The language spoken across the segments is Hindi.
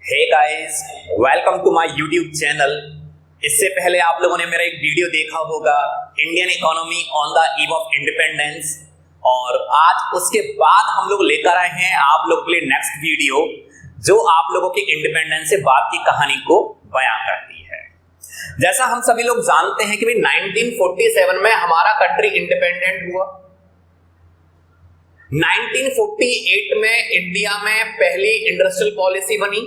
Hey guys, welcome to my YouTube channel. इससे पहले आप लोगों ने मेरा एक वीडियो देखा होगा, Indian economy on the eve of independence, और आज उसके बाद हम लोग लेकर आए हैं आप लोगों के लिए नेक्स्ट वीडियो जो आप लोगों के इंडिपेंडेंस से बाद की कहानी को बयां करती है। जैसा हम सभी लोग जानते हैं कि भाई 1947 में हमारा कंट्री इंडिपेंडेंट हुआ। 1948 में इंडिया में पहली इंडस्ट्रियल पॉलिसी बनी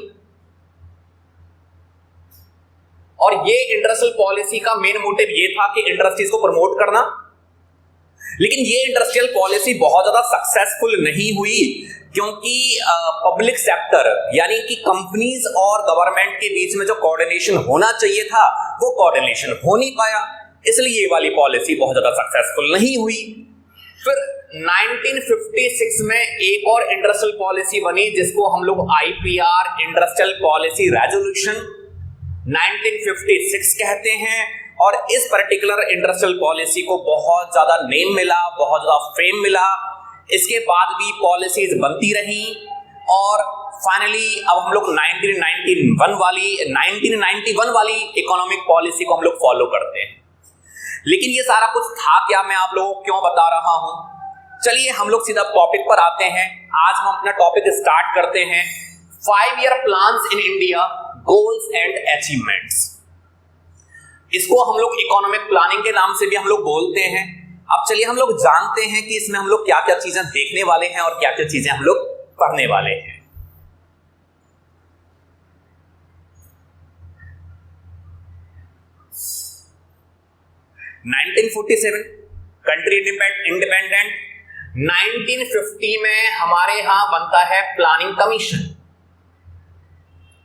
और ये इंडस्ट्रियल पॉलिसी का मेन मोटिव ये था कि इंडस्ट्रीज को प्रमोट करना। लेकिन ये इंडस्ट्रियल पॉलिसी बहुत ज्यादा सक्सेसफुल नहीं हुई क्योंकि पब्लिक सेक्टर यानी कि कंपनीज और गवर्नमेंट के बीच में जो कोऑर्डिनेशन होना चाहिए था वो कोऑर्डिनेशन हो नहीं पाया, इसलिए ये वाली पॉलिसी बहुत ज्यादा सक्सेसफुल नहीं हुई। फिर 1956 में एक और इंडस्ट्रियल पॉलिसी बनी जिसको हम लोग आईपीआर इंडस्ट्रियल पॉलिसी रेजोल्यूशन 1956 कहते हैं। और इस पर्टिकुलर इंडस्ट्रियल पॉलिसी को बहुत ज्यादा नेम मिला, बहुत ज्यादा फेम मिला। इसके बाद भी पॉलिसीज बनती रही और फाइनली अब हम लोग 1991 वाली इकोनॉमिक पॉलिसी को हम लोग फॉलो करते हैं। लेकिन ये सारा कुछ था क्या, मैं आप लोगों को क्यों बता रहा हूं? चलिए हम लोग सीधा टॉपिक पर आते हैं। आज हम अपना टॉपिक स्टार्ट करते हैं 5 year plans in India, goals and achievements. इसको हम लोग इकोनॉमिक प्लानिंग के नाम से भी हम लोग बोलते हैं। अब चलिए हम लोग जानते हैं कि इसमें हम लोग क्या क्या चीजें देखने वाले हैं और क्या क्या चीजें हम लोग पढ़ने वाले हैं। Country independent. 1950 में हमारे यहां बनता है प्लानिंग कमीशन।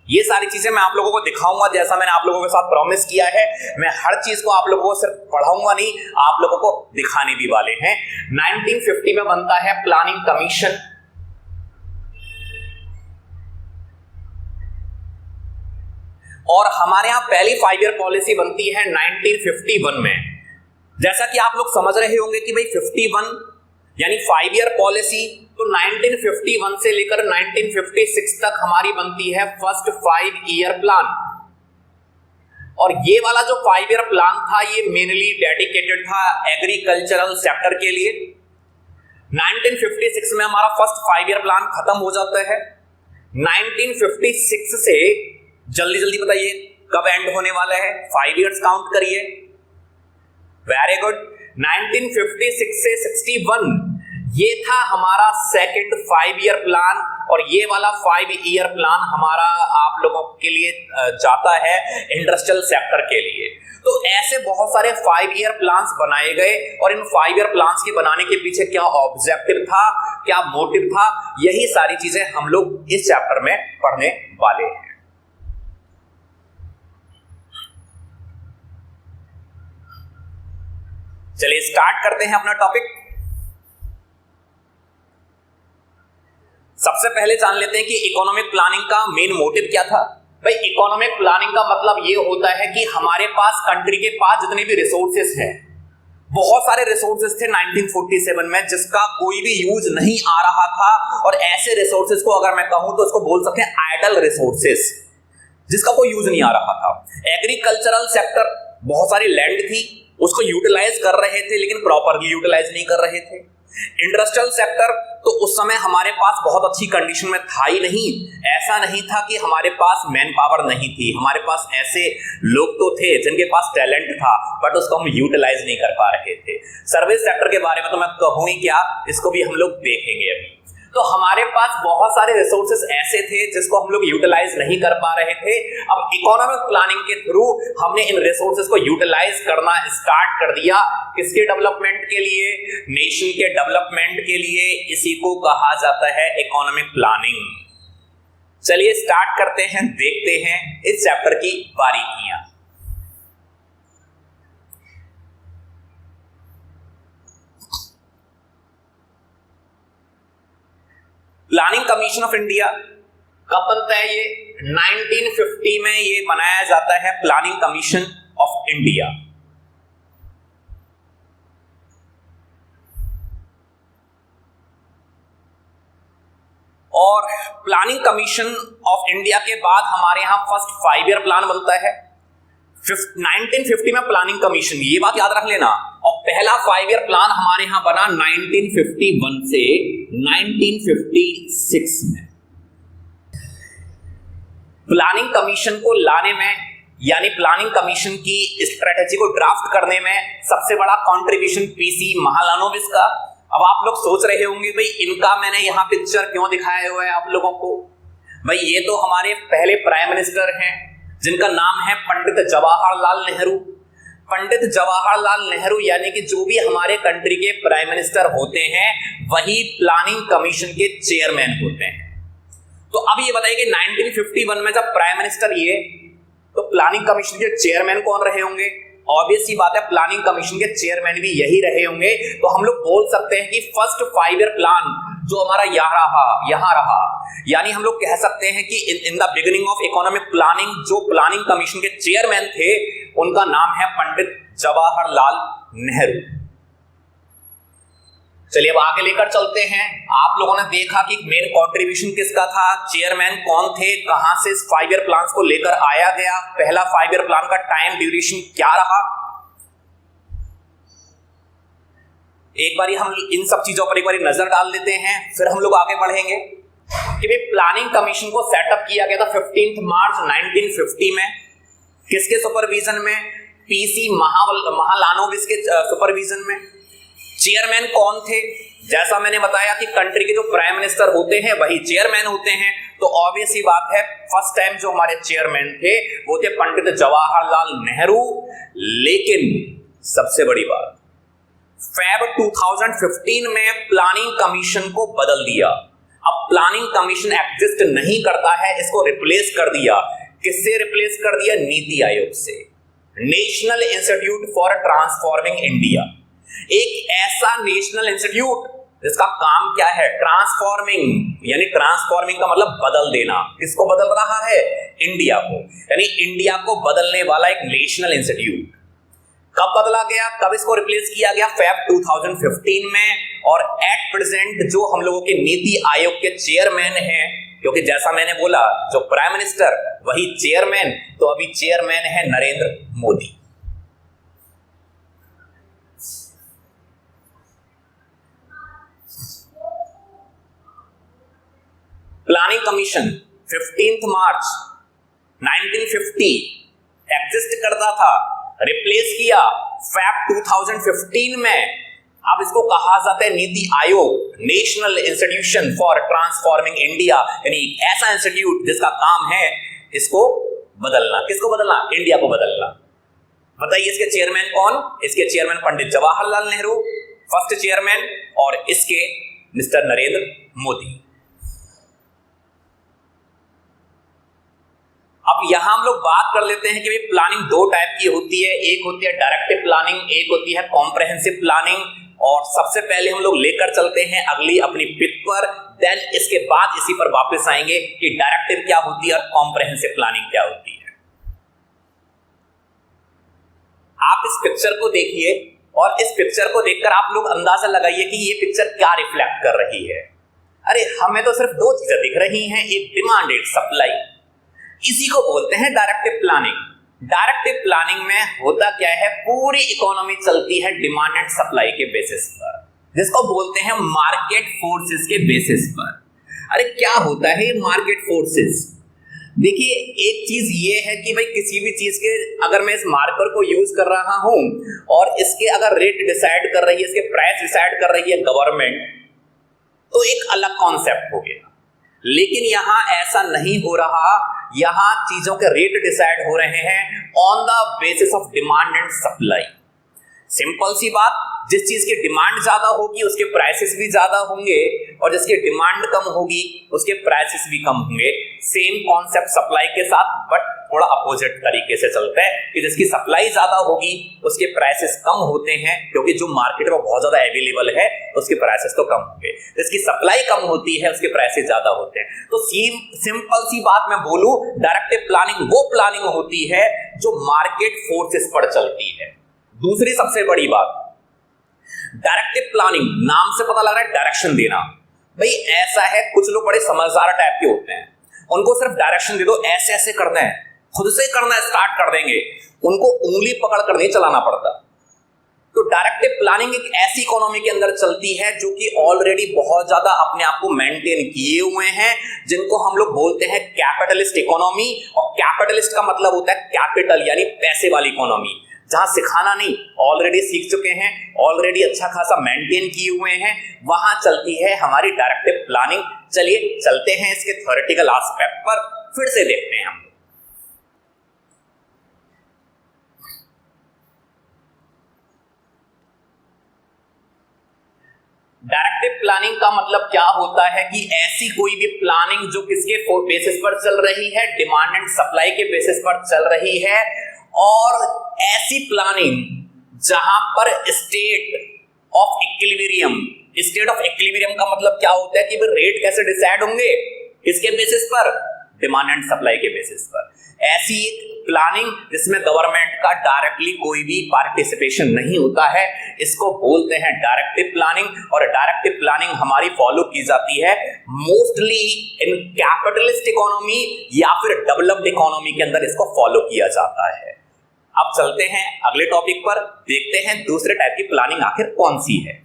ये सारी चीजें मैं आप लोगों को दिखाऊंगा, जैसा मैंने आप लोगों के साथ प्रॉमिस किया है। मैं हर चीज को आप लोगों को सिर्फ पढ़ाऊंगा नहीं, आप लोगों को दिखाने भी वाले हैं। 1950 में बनता है प्लानिंग कमीशन। और हमारे यहां पहली 5 ईयर पॉलिसी बनती है 1951 में। जैसा कि आप लोग समझ रहे होंगे कि भाई 51 यानी 5 ईयर पॉलिसी, तो 1951 से लेकर 1956 तक हमारी बनती है फर्स्ट 5 ईयर प्लान। और ये वाला जो 5 ईयर प्लान था ये मेनली डेडिकेटेड था एग्रीकल्चरल सेक्टर के लिए। 1956 में हमारा फर्स्ट 5 ईयर प्लान खत्म हो जाता है। 1956 से जल्दी जल्दी बताइए कब एंड होने वाला है, 5 ईयर्स काउंट करिए। Very good. 1956 से 61 ये था हमारा सेकंड 5 ईयर प्लान, और ये वाला 5 ईयर प्लान हमारा आप लोगों के लिए जाता है इंडस्ट्रियल सेक्टर के लिए। तो ऐसे बहुत सारे 5 ईयर प्लान्स बनाए गए और इन 5 ईयर प्लान्स के बनाने के पीछे क्या ऑब्जेक्टिव था, क्या मोटिव था, यही सारी चीजें हम लोग इस चैप्टर में पढ़ने वाले हैं। चलिए स्टार्ट करते हैं अपना टॉपिक। सबसे पहले जान लेते हैं कि इकोनॉमिक प्लानिंग का मेन मोटिव क्या था। भाई इकोनॉमिक प्लानिंग का मतलब ये होता है कि हमारे पास कंट्री के पास जितने भी रिसोर्सेस हैं, बहुत सारे रिसोर्सेस थे 1947 में जिसका कोई भी यूज नहीं आ रहा था। और ऐसे रिसोर्सेस को अगर मैं कहूं तो इसको बोल सकते हैं आइडल रिसोर्सेस, जिसका कोई यूज नहीं आ रहा था। एग्रीकल्चरल सेक्टर, बहुत सारी लैंड थी, उसको यूटिलाइज कर रहे थे लेकिन प्रॉपरली यूटिलाइज नहीं कर रहे थे। इंडस्ट्रियल सेक्टर तो उस समय हमारे पास बहुत अच्छी कंडीशन में था ही नहीं। ऐसा नहीं था कि हमारे पास मैन पावर नहीं थी, हमारे पास ऐसे लोग तो थे जिनके पास टैलेंट था, बट उसको हम यूटिलाइज नहीं कर पा रहे थे। सर्विस सेक्टर के बारे में तो मैं कहूं ही क्या, इसको भी हम लोग देखेंगे अभी। तो हमारे पास बहुत सारे रिसोर्सेस ऐसे थे जिसको हम लोग यूटिलाइज नहीं कर पा रहे थे। अब इकोनॉमिक प्लानिंग के थ्रू हमने इन रिसोर्सेस को यूटिलाइज करना स्टार्ट कर दिया। किसके डेवलपमेंट के लिए? नेशन के डेवलपमेंट के लिए। इसी को कहा जाता है इकोनॉमिक प्लानिंग। चलिए स्टार्ट करते हैं, देखते हैं इस चैप्टर की बारीकियां। प्लानिंग कमीशन ऑफ इंडिया कब बनता है? ये 1950 में ये बनाया जाता है, प्लानिंग कमीशन ऑफ इंडिया। और प्लानिंग कमीशन ऑफ इंडिया के बाद हमारे यहां फर्स्ट 5 ईयर प्लान बनता है। 1950 में प्लानिंग कमीशन, ये बात याद रख लेना। और पहला 5 ईयर प्लान हमारे यहां बना 1951 से 1956 में। प्लानिंग कमीशन को लाने में, यानी प्लानिंग कमीशन की स्ट्रेटेजी को ड्राफ्ट करने में सबसे बड़ा कंट्रीब्यूशन पीसी महालानोबिस का। अब आप लोग सोच रहे होंगे भाई इनका मैंने यहां पिक्चर क्यों दिखाया हुआ है आप लोगों को। भाई ये तो हमारे पहले प्राइम मिनिस्टर हैं जिनका नाम है पंडित जवाहरलाल नेहरू। पंडित जवाहरलाल नेहरू यानी कि जो भी हमारे कंट्री के प्राइम मिनिस्टर होते हैं वही प्लानिंग कमीशन के चेयरमैन होते हैं। तो अब ये बताइए कि 1951 में जब प्राइम मिनिस्टर ये, तो प्लानिंग कमीशन के चेयरमैन कौन रहे होंगे? ऑब्वियस सी बात है प्लानिंग कमीशन के चेयरमैन भी यही रहे होंगे। तो हम लोग बोल सकते हैं कि फर्स्ट 5 ईयर प्लान जो हमारा यहां रहा, यानी हम लोग कह सकते हैं कि in the beginning of economic planning जो प्लानिंग कमीशन के चेयरमैन थे उनका नाम है पंडित जवाहरलाल नेहरू। चलिए अब आगे लेकर चलते हैं। आप लोगों ने देखा कि मेन कंट्रीब्यूशन किसका था, चेयरमैन कौन थे, कहां से 5 ईयर प्लान को लेकर आया गया, पहला 5 ईयर प्लान का टाइम ड्यूरेशन क्या रहा। एक बारी हम इन सब चीजों पर एक बारी नजर डाल देते हैं, फिर हम लोग आगे बढ़ेंगे। कि भाई प्लानिंग कमीशन को सेटअप किया गया था 15 मार्च 1950 में। किसके सुपरविजन में? पीसी महालानोबिस के सुपरविजन में। चेयरमैन कौन थे? जैसा मैंने बताया कि कंट्री के जो प्राइम मिनिस्टर होते हैं वही चेयरमैन होते हैं। तो ऑब्वियस ही बात है फर्स्ट टाइम जो हमारे चेयरमैन थे वो थे पंडित जवाहरलाल नेहरू। लेकिन सबसे बड़ी बात, फेब 2015 में प्लानिंग कमीशन को बदल दिया। अब प्लानिंग कमीशन एग्जिस्ट नहीं करता है, इसको रिप्लेस कर दिया। किससे रिप्लेस कर दिया? नीति आयोग से। National institute for transforming India, एक ऐसा नेशनल इंस्टीट्यूट जिसका काम क्या है? ट्रांसफॉर्मिंग, यानी ट्रांसफॉर्मिंग का मतलब बदल देना। किसको बदल रहा है? इंडिया को, यानी इंडिया को बदलने वाला एक नेशनल इंस्टीट्यूट। कब बदला गया, कब इसको रिप्लेस किया गया? फेब 2015 में। और एट प्रेजेंट जो हम लोगों के नीति आयोग के चेयरमैन हैं, क्योंकि जैसा मैंने बोला जो प्राइम मिनिस्टर वही चेयरमैन, तो अभी चेयरमैन है नरेंद्र मोदी। प्लानिंग कमीशन 15 मार्च 1950 एग्जिस्ट करता था, रिप्लेस किया फेब 2015 में। अब इसको कहा जाता है NITI Aayog, national institution for transforming India, यानी ऐसा इंस्टीट्यूट जिसका काम है इसको बदलना। किसको बदलना? इंडिया को बदलना। बताइए इसके चेयरमैन कौन? इसके chairman Pandit Jawaharlal Nehru first chairman, और इसके मिस्टर नरेंद्र मोदी। अब यहां हम लोग बात कर लेते हैं कि भाई प्लानिंग दो टाइप की होती है, एक होती है डायरेक्टिव प्लानिंग, एक होती है कॉम्प्रहेंसिव प्लानिंग। और सबसे पहले हम लोग लेकर चलते हैं अगली अपनी पिक पर, देन इसके बाद इसी पर वापस आएंगे कि डायरेक्टिव क्या होती है और कॉम्प्रहेंसिव प्लानिंग क्या होती है। आप इस पिक्चर को देखिए और इस पिक्चर को देखकर आप लोग अंदाजा लगाइए कि ये पिक्चर क्या रिफ्लेक्ट कर रही है। अरे हमें तो सिर्फ दो चीजें दिख रही हैं, एक डिमांड एक सप्लाई। इसी को बोलते हैं डायरेक्टिव प्लानिंग। डायरेक्टिव प्लानिंग में होता क्या है, पूरी इकोनॉमी चलती है डिमांड एंड सप्लाई के बेसिस पर, जिसको बोलते हैं मार्केट फोर्सेस के बेसिस पर। अरे क्या होता है ये मार्केट फोर्सेस? देखिए एक चीज ये है कि भाई किसी भी चीज के अगर मैं इस मार्कर को यूज कर रहा हूं और इसके अगर रेट डिसाइड कर रही है, इसके प्राइस डिसाइड कर रही है गवर्नमेंट, तो एक अलग कॉन्सेप्ट हो गया। लेकिन यहां ऐसा नहीं हो रहा, यहां चीजों के रेट डिसाइड हो रहे हैं on the basis of demand and supply. Simple सी बात, जिस चीज की डिमांड ज्यादा होगी उसके प्राइसेस भी ज्यादा होंगे, और जिसकी डिमांड कम होगी उसके प्राइसेस भी कम होंगे। सेम कॉन्सेप्ट सप्लाई के साथ, बट थोड़ा अपोजिट तरीके से चलता है कि जिसकी सप्लाई ज्यादा होगी उसके प्राइसेस कम होते हैं, क्योंकि जो मार्केट में बहुत ज्यादा अवेलेबल है उसके प्राइसेस तो कम होंगे। जिसकी सप्लाई कम होती है उसके प्राइसेस ज्यादा होते हैं। तो सिंपल सी बात मैं बोलूं, डायरेक्टिव प्लानिंग वो प्लानिंग होती है जो मार्केट फोर्सेस पर चलती है। दूसरी सबसे बड़ी बात, डायरेक्टिव प्लानिंग नाम से पता लग रहा है डायरेक्शन देना। भाई ऐसा है, कुछ लोग बड़े समझदार टाइप के होते हैं, उनको सिर्फ डायरेक्शन दे दो, ऐसे ऐसे करना है, खुद से करना है, स्टार्ट कर देंगे, उनको उंगली पकड़ कर नहीं चलाना पड़ता। तो डायरेक्टिव प्लानिंग एक ऐसी इकोनॉमी के अंदर चलती है जो कि ऑलरेडी बहुत ज्यादा अपने आप को मेंटेन किए हुए हैं, जिनको हम लोग बोलते हैं कैपिटलिस्ट इकोनॉमी। और कैपिटलिस्ट का मतलब होता है कैपिटल यानी पैसे वाली इकोनॉमी, जहां सिखाना नहीं, ऑलरेडी सीख चुके हैं, ऑलरेडी अच्छा खासा मेंटेन किए हुए हैं, वहां चलती है हमारी डायरेक्टिव प्लानिंग। चलिए चलते हैं इसके थ्योरेटिकल एस्पेक्ट पर, फिर से देखते हैं हम। डायरेक्टिव प्लानिंग का मतलब क्या होता है कि ऐसी कोई भी प्लानिंग जो किसके बेसिस पर चल रही है, डिमांड एंड सप्लाई के बेसिस पर चल रही है, और ऐसी प्लानिंग जहां पर state of equilibrium, state of equilibrium का मतलब क्या होता है कि रेट कैसे डिसाइड होंगे, किसके बेसिस पर, डिमांड एंड सप्लाई के बेसिस पर। ऐसी प्लानिंग जिसमें गवर्नमेंट का डायरेक्टली कोई भी पार्टिसिपेशन नहीं होता है, इसको बोलते हैं डायरेक्टिव प्लानिंग। और डायरेक्टिव प्लानिंग हमारी फॉलो की जाती है मोस्टली इन कैपिटलिस्ट इकोनॉमी या फिर डेवलप्ड इकोनॉमी के अंदर इसको फॉलो किया जाता है। अब चलते हैं अगले टॉपिक पर, देखते हैं दूसरे टाइप की प्लानिंग आखिर कौन सी है।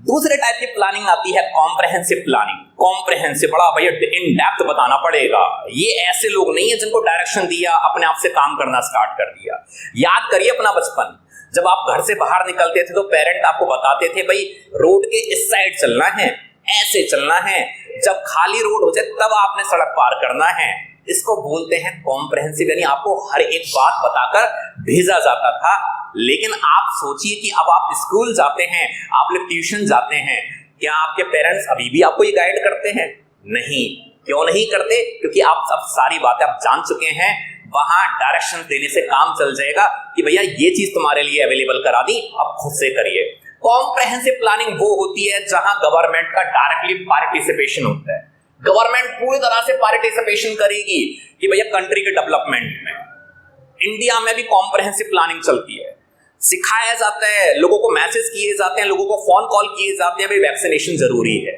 दूसरे टाइप की प्लानिंग आती है कॉम्प्रहेंसिव प्लानिंग। कॉम्प्रहेंसिव बड़ा भैया इन डेप्थ बताना पड़ेगा, ये ऐसे लोग नहीं है जिनको डायरेक्शन दिया अपने आप से काम करना स्टार्ट कर दिया। याद करिए अपना बचपन, जब आप घर से बाहर निकलते थे तो पेरेंट आपको बताते थे भाई रोड के इस साइड चलना है, ऐसे चलना है, जब खाली रोड हो जाए तब आपने सड़क पार करना है। इसको बोलते हैं कॉम्प्रहेंसिव, यानी आपको हर एक बात बताकर भेजा जाता था। लेकिन आप सोचिए कि अब आप स्कूल जाते हैं, आप लोग ट्यूशन जाते हैं, क्या आपके पेरेंट्स अभी भी आपको ये गाइड करते हैं? नहीं। क्यों नहीं करते? क्योंकि आप सब सारी बातें आप जान चुके हैं, वहां डायरेक्शन देने से काम चल जाएगा कि भैया ये चीज तुम्हारे लिए अवेलेबल करा दी, अब खुद से करिए। कॉम्प्रहेंसिव प्लानिंग वो होती है जहां गवर्नमेंट का डायरेक्टली पार्टिसिपेशन होता है। गवर्नमेंट पूरी तरह से पार्टिसिपेशन करेगी कि भैया कंट्री के डेवलपमेंट में। इंडिया में भी कॉम्प्रहेंसिव प्लानिंग चलती है, सिखाया जाता है, लोगों को मैसेज किए जाते हैं, लोगों को फोन कॉल किए जाते हैं भाई वैक्सीनेशन जरूरी है,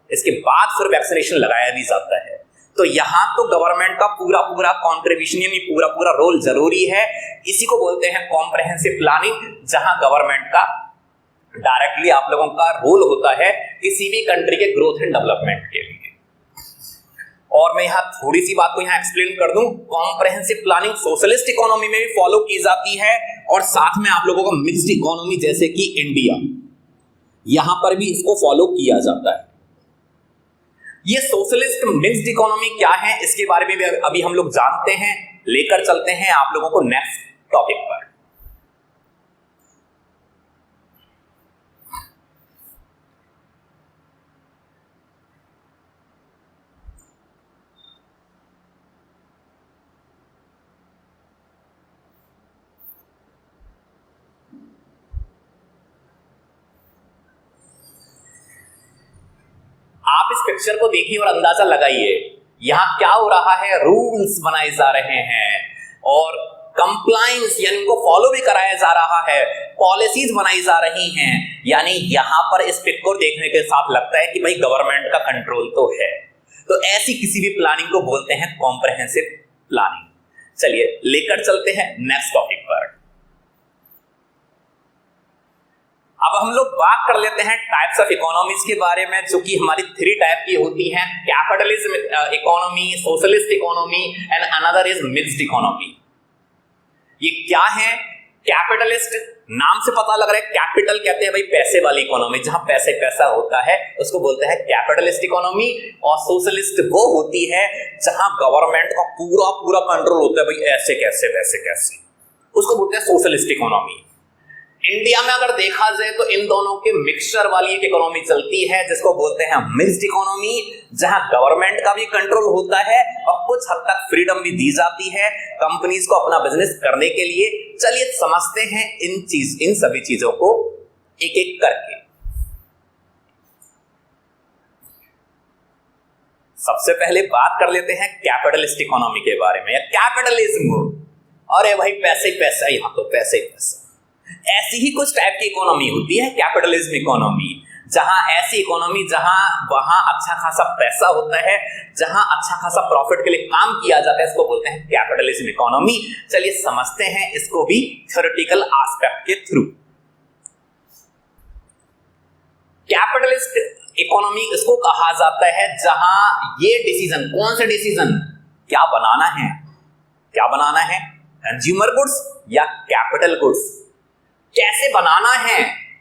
इसके बाद फिर वैक्सीनेशन लगाया भी जाता है। तो यहां तो गवर्नमेंट का पूरा पूरा कॉन्ट्रीब्यूशन यानी पूरा पूरा रोल जरूरी है। इसी को बोलते हैं कॉम्प्रहेंसिव प्लानिंग, जहां गवर्नमेंट का डायरेक्टली आप लोगों का रोल होता है किसी भी कंट्री के ग्रोथ एंड डेवलपमेंट के लिए। और मैं यहाँ थोड़ी सी बात को यहाँ एक्सप्लेन कर दूं, कॉम्प्रहेंसिव प्लानिंग सोशलिस्ट इकोनॉमी में भी फॉलो की जाती है, और साथ में आप लोगों को मिक्स्ड इकोनॉमी जैसे कि इंडिया, यहां पर भी इसको फॉलो किया जाता है। ये सोशलिस्ट मिक्स्ड इकोनॉमी क्या है इसके बारे में भी अभी हम लोग जानते हैं, लेकर चलते हैं आप लोगों को नेक्स्ट टॉपिक पर। आप इस पिक्चर को देखिए और अंदाजा लगाइए यहां क्या हो रहा है। रूल्स बनाए जा रहे हैं और कंप्लायंस यानी उनको फॉलो भी कराया जा रहा है, पॉलिसीज बनाई जा रही हैं। यानी यहां पर इस पिक को देखने के साथ लगता है कि भाई गवर्नमेंट का कंट्रोल तो है। तो ऐसी किसी भी प्लानिंग को बोलते हैं कॉम्प्रहेंसिव प्लानिंग। चलिए लेकर चलते हैं नेक्स्ट टॉपिक पर। अब हम लोग बात कर लेते हैं टाइप्स ऑफ इकोनॉमीज के बारे में, जो कि हमारी 3 टाइप की होती हैं, capitalism economy, socialist economy and another is mixed economy. ये क्या है? कैपिटलिस्ट, नाम से पता लग रहा है, कैपिटल कहते हैं भाई पैसे वाली इकोनॉमी, जहां पैसे पैसा होता है उसको बोलते हैं कैपिटलिस्ट इकोनॉमी। और सोशलिस्ट वो होती है जहां गवर्नमेंट का पूरा पूरा कंट्रोल होता है, भाई ऐसे कैसे वैसे कैसे, उसको बोलते हैं सोशलिस्ट इकोनॉमी। इंडिया में अगर देखा जाए तो इन दोनों के मिक्सचर वाली एक इकोनॉमी चलती है जिसको बोलते हैं मिक्स्ड इकोनॉमी, जहां गवर्नमेंट का भी कंट्रोल होता है और कुछ हद तक फ्रीडम भी दी जाती है कंपनीज को अपना बिजनेस करने के लिए। चलिए समझते हैं इन सभी चीजों को एक एक करके। सबसे पहले बात कर लेते हैं कैपिटलिस्ट इकोनॉमी के बारे में, या कैपिटलिज्म। अरे भाई पैसे ही पैसा, यहाँ तो पैसे ही पैसा। ऐसी ही कुछ टाइप की इकोनॉमी होती है कैपिटलिज्म इकोनॉमी, जहां ऐसी इकोनॉमी जहां वहां अच्छा खासा पैसा होता है, जहां अच्छा खासा प्रॉफिट के लिए काम किया जाता है, इसको बोलते हैं कैपिटलिज्म इकोनॉमी। चलिए समझते हैं इसको भी थ्योरेटिकल एस्पेक्ट के थ्रू। कैपिटलिस्ट इकोनॉमी इसको कहा जाता है जहां ये डिसीजन, कौन से डिसीजन, क्या बनाना है, क्या बनाना है, कंज्यूमर गुड्स या कैपिटल गुड्स, कैसे बनाना है।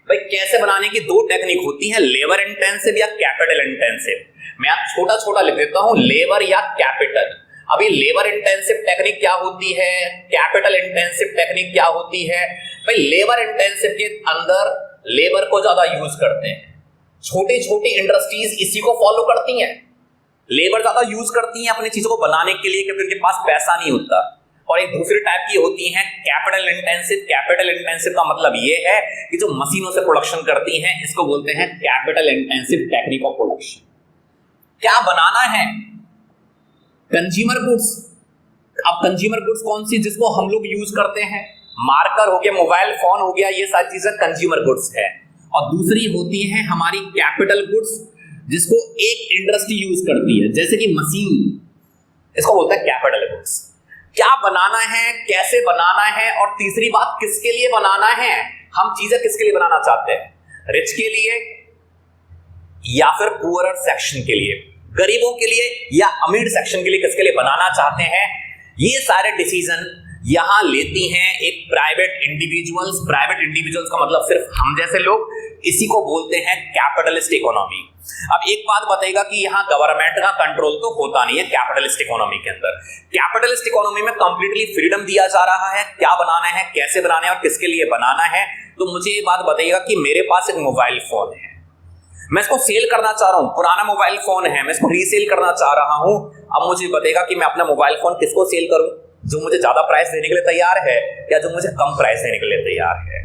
भाई कैसे बनाने की दो टेक्निक होती है, लेबर इंटेंसिव या कैपिटल इंटेंसिव। मैं आप छोटा छोटा लिख देता हूं, लेबर या कैपिटल। अभी लेबर इंटेंसिव टेक्निक क्या होती है, कैपिटल इंटेंसिव टेक्निक क्या होती है। भाई लेबर इंटेंसिव के अंदर लेबर को ज्यादा यूज करते हैं, छोटी छोटी इंडस्ट्रीज इसी को फॉलो करती हैं, लेबर ज्यादा यूज करती हैं अपनी चीजों को बनाने के लिए, क्योंकि उनके पास पैसा नहीं होता। और एक दूसरी टाइप की होती है कैपिटल इंटेंसिव। कैपिटल इंटेंसिव का मतलब ये है कि जो मशीनों से प्रोडक्शन करती हैं, इसको बोलते हैं capital intensive technique of production. क्या बनाना है, कंज्यूमर गुड्स। अब कंज्यूमर गुड्स कौन सी, जिसको हम लोग यूज करते हैं, मार्कर हो गया, मोबाइल फोन हो गया, ये सारी चीजें कंज्यूमर गुड्स है। और दूसरी होती है हमारी कैपिटल गुड्स, जिसको एक इंडस्ट्री यूज करती है, जैसे कि मशीन, इसको बोलते हैं कैपिटल गुड्स। क्या बनाना है, कैसे बनाना है, और तीसरी बात किसके लिए बनाना है, हम चीजें किसके लिए बनाना चाहते हैं, रिच के लिए या फिर पुअर सेक्शन के लिए, गरीबों के लिए या अमीर सेक्शन के लिए, किसके लिए बनाना चाहते हैं। ये सारे डिसीजन यहां लेती हैं एक प्राइवेट इंडिविजुअल्स। प्राइवेट इंडिविजुअल्स का मतलब सिर्फ हम जैसे लोग, इसी को बोलते हैं कैपिटलिस्ट इकोनॉमी। अब एक बात बताएगा कि यहां गवर्नमेंट का कंट्रोल तो होता नहीं है कैपिटलिस्ट इकोनॉमी के अंदर। कैपिटलिस्ट इकोनॉमी में कंप्लीटली फ्रीडम दिया जा रहा है, क्या बनाना है, कैसे बनाना है और किसके लिए बनाना है। तो मुझे ये बात बताइएगा कि मेरे पास एक मोबाइल फोन है, मैं इसको सेल करना चाह रहा हूं, पुराना मोबाइल फोन है, मैं इसको रीसेल करना चाह रहा हूं। अब मुझे बताएगा कि मैं अपना मोबाइल फोन किसको सेल करूं, जो मुझे ज्यादा प्राइस देने के लिए तैयार है या जो मुझे कम प्राइस देने के लिए तैयार है।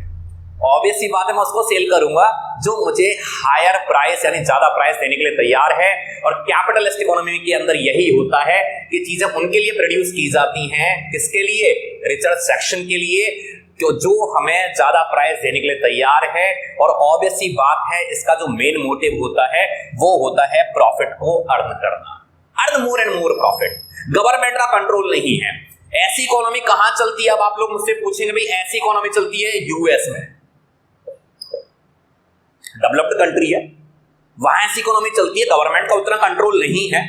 ऑब्वियस सी बात है, मैं उसको सेल करूंगा जो मुझे हायर प्राइस यानी ज्यादा प्राइस देने के लिए तैयार है। और कैपिटलिस्ट इकोनॉमी के अंदर यही होता है कि चीजें उनके लिए प्रोड्यूस की जाती हैं, किसके लिए, रिचर सेक्शन के लिए, जो हमें ज्यादा प्राइस देने के लिए तैयार है। और ऑब्वियस सी बात है, इसका जो मेन मोटिव होता है वो होता है प्रॉफिट को अर्न करना, earn more and more profit. Government का कंट्रोल नहीं है। ऐसी इकोनॉमी कहां चलती है, अब आप लोग मुझसे पूछेंगे भाई ऐसी इकोनॉमी चलती है यूएस में, डेवलप्ड कंट्री है, वहां ऐसी इकोनॉमी चलती है, गवर्नमेंट का उतना कंट्रोल नहीं है,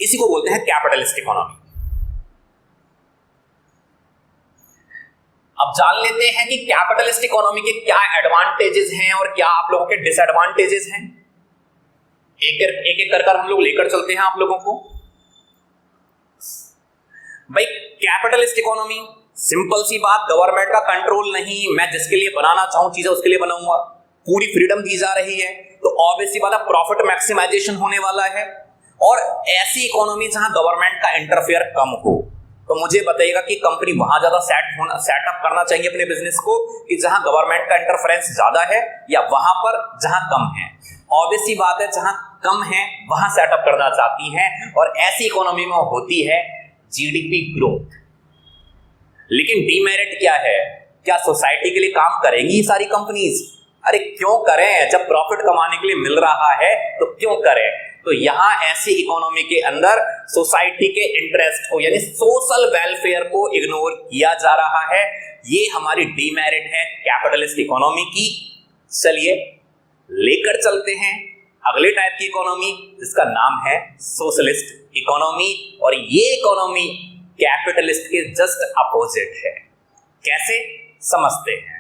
इसी को बोलते हैं कैपिटलिस्ट इकोनॉमी। अब जान लेते हैं कि कैपिटलिस्ट इकोनॉमी के क्या एडवांटेजेस हैं और क्या आप लोगों के डिसएडवांटेजेस हैं। एक एक कर हम लोग लेकर चलते हैं आप लोगों को। भाई कैपिटलिस्ट इकोनॉमी, सिंपल सी बात, गवर्नमेंट का कंट्रोल नहीं, मैं जिसके लिए बनाना चाहूं चीजें उसके लिए बनाऊंगा, पूरी फ्रीडम दी जा रही है, तो ऑब्वियस सी बात है प्रॉफिट मैक्सिमाइजेशन होने वाला है। और ऐसी इकोनॉमी जहां गवर्नमेंट का इंटरफेयर कम हो, तो मुझे बताइएगा कि कंपनी वहां ज्यादा सेटअप करना चाहिए अपने बिजनेस को, कि जहां गवर्नमेंट का इंटरफेरेंस ज्यादा है या वहां पर जहां कम है। ऑब्वियस सी बात है जहां कम है वहां सेटअप करना चाहती हैं, और ऐसी इकोनॉमी में होती है जीडीपी ग्रोथ। लेकिन डीमेरिट क्या है, क्या सोसाइटी के लिए काम करेंगी ये सारी कंपनीज? अरे क्यों करें, जब प्रॉफिट कमाने के लिए मिल रहा है तो क्यों करें। तो यहां ऐसी इकोनॉमी के अंदर सोसाइटी के इंटरेस्ट को यानी सोशल वेलफेयर को इग्नोर किया जा रहा है। ये हमारी डीमेरिट है कैपिटलिस्ट इकोनॉमी की। चलिए लेकर चलते हैं अगले टाइप की इकोनॉमी, जिसका नाम है सोशलिस्ट इकोनॉमी। और ये इकोनॉमी कैपिटलिस्ट के जस्ट अपोजिट है। कैसे, समझते हैं।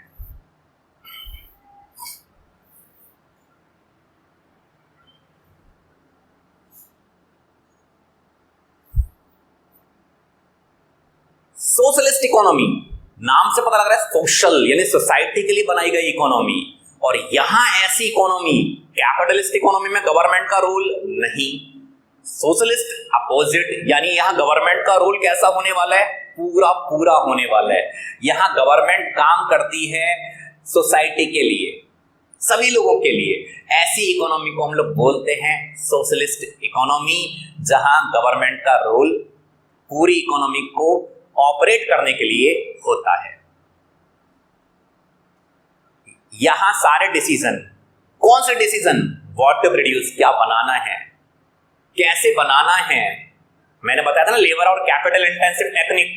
सोशलिस्ट इकोनॉमी, नाम से पता लग रहा है सोशल यानी सोसाइटी के लिए बनाई गई इकोनॉमी। और यहां ऐसी इकोनॉमी, कैपिटलिस्ट इकोनॉमी में गवर्नमेंट का रोल नहीं, सोशलिस्ट अपोजिट, यानी यहां गवर्नमेंट का रोल कैसा होने वाला है, पूरा पूरा होने वाला है। यहां गवर्नमेंट काम करती है सोसाइटी के लिए, सभी लोगों के लिए। ऐसी इकोनॉमी को हम लोग बोलते हैं सोशलिस्ट इकोनॉमी, जहां गवर्नमेंट का रोल पूरी इकोनॉमी को ऑपरेट करने के लिए होता है। यहां सारे डिसीजन, कौन से डिसीजन, व्हाट टू प्रोड्यूस, क्या बनाना है, कैसे बनाना है, मैंने बताया था ना लेबर और कैपिटल इंटेंसिव टेक्निक,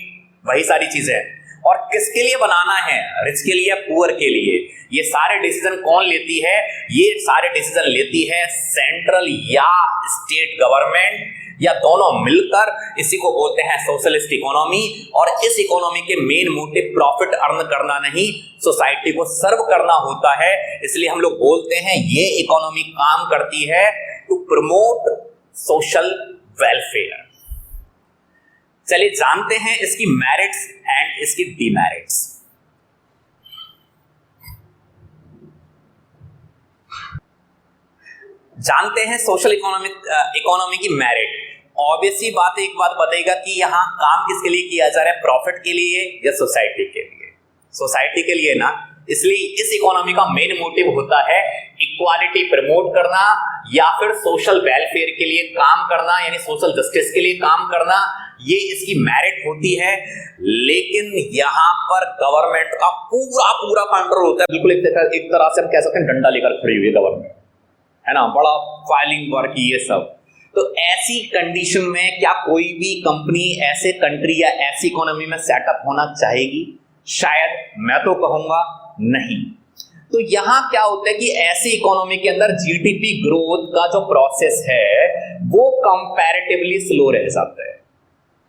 वही सारी चीजें, और किसके लिए बनाना है, रिच के लिए, पुअर के लिए, ये सारे डिसीजन कौन लेती है, ये सारे डिसीजन लेती है सेंट्रल या स्टेट गवर्नमेंट या दोनों मिलकर। इसी को बोलते हैं सोशलिस्ट इकोनॉमी। और इस इकोनॉमी के मेन मोटिव प्रॉफिट अर्न करना नहीं, सोसाइटी को सर्व करना होता है। इसलिए हम लोग बोलते हैं ये इकोनॉमी काम करती है टू प्रमोट सोशल वेलफेयर। चलिए जानते हैं इसकी मेरिट्स एंड इसकी डीमेरिट्स। जानते हैं सोशल इकोनॉमी की मेरिट। ऑब्वियसली बात, एक बात बताएगा कि यहां काम किसके लिए किया जा रहा है, प्रॉफिट के लिए या सोसाइटी के लिए? सोसाइटी के लिए ना। इसलिए इस इकोनॉमी का मेन मोटिव होता है इक्वालिटी प्रमोट करना या फिर सोशल वेलफेयर के लिए काम करना, यानी सोशल जस्टिस के लिए काम करना, ये इसकी मेरिट होती है। लेकिन यहां पर गवर्नमेंट का पूरा पूरा कंट्रोल होता है, बिल्कुल एक तरह से हम कह सकते हैं डंडा लेकर खड़ी हुई है गवर्नमेंट, है ना, बड़ा फाइलिंग वर्क ये सब। तो ऐसी कंडीशन में क्या कोई भी कंपनी ऐसे कंट्री या ऐसी इकोनॉमी में सेटअप होना चाहेगी? शायद मैं तो कहूंगा नहीं। तो यहां क्या होता है कि ऐसी इकोनॉमी के अंदर जीडीपी ग्रोथ का जो प्रोसेस है वो कंपैरेटिवली स्लो रह जाता है।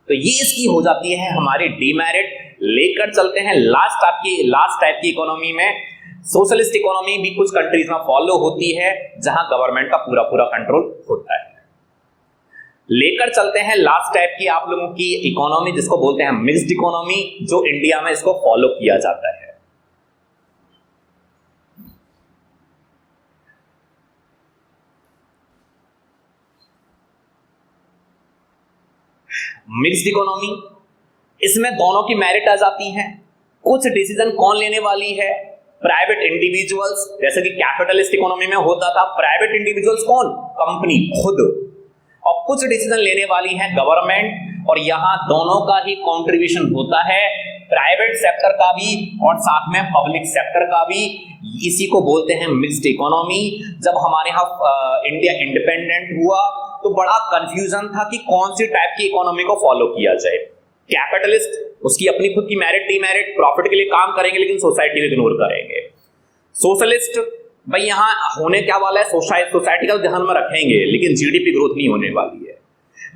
तो ये इसकी हो जाती है हमारी डीमेरिट। लेकर चलते हैं लास्ट टाइप की इकोनॉमी में। सोशलिस्ट इकोनॉमी भी कुछ कंट्रीज में फॉलो होती है जहां गवर्नमेंट का पूरा पूरा कंट्रोल होता है। लेकर चलते हैं लास्ट टाइप की आप लोगों की इकोनॉमी, जिसको बोलते हैं मिक्स्ड इकोनॉमी, जो इंडिया में इसको फॉलो किया जाता है। मिक्स्ड इकोनॉमी, इसमें दोनों की मेरिट आ जाती है। कुछ डिसीजन कौन लेने वाली है? Private individuals. जैसे कि कैपिटलिस्ट इकोनॉमी में होता था प्राइवेट इंडिविजुअल्स, कौन? कंपनी खुद। और कुछ डिसीजन लेने वाली है गवर्नमेंट, और यहां दोनों का ही कंट्रीब्यूशन होता है, प्राइवेट सेक्टर का भी और साथ में पब्लिक सेक्टर का भी। इसी को बोलते हैं मिक्स्ड इकोनॉमी। जब हमारे यहाँ इंडिया इंडिपेंडेंट हुआ तो बड़ा कंफ्यूजन था कि कौन सी टाइप की इकोनॉमी को फॉलो किया जाए। कैपिटलिस्ट, उसकी अपनी खुद की मेरिट डीमेरिट, प्रॉफिट के लिए काम करेंगे लेकिन सोसाइटी को इग्नोर करेंगे। सोशलिस्ट, भाई यहां होने क्या वाला है, सोसाइटी का ध्यान में रखेंगे लेकिन जीडीपी ग्रोथ नहीं होने वाली है।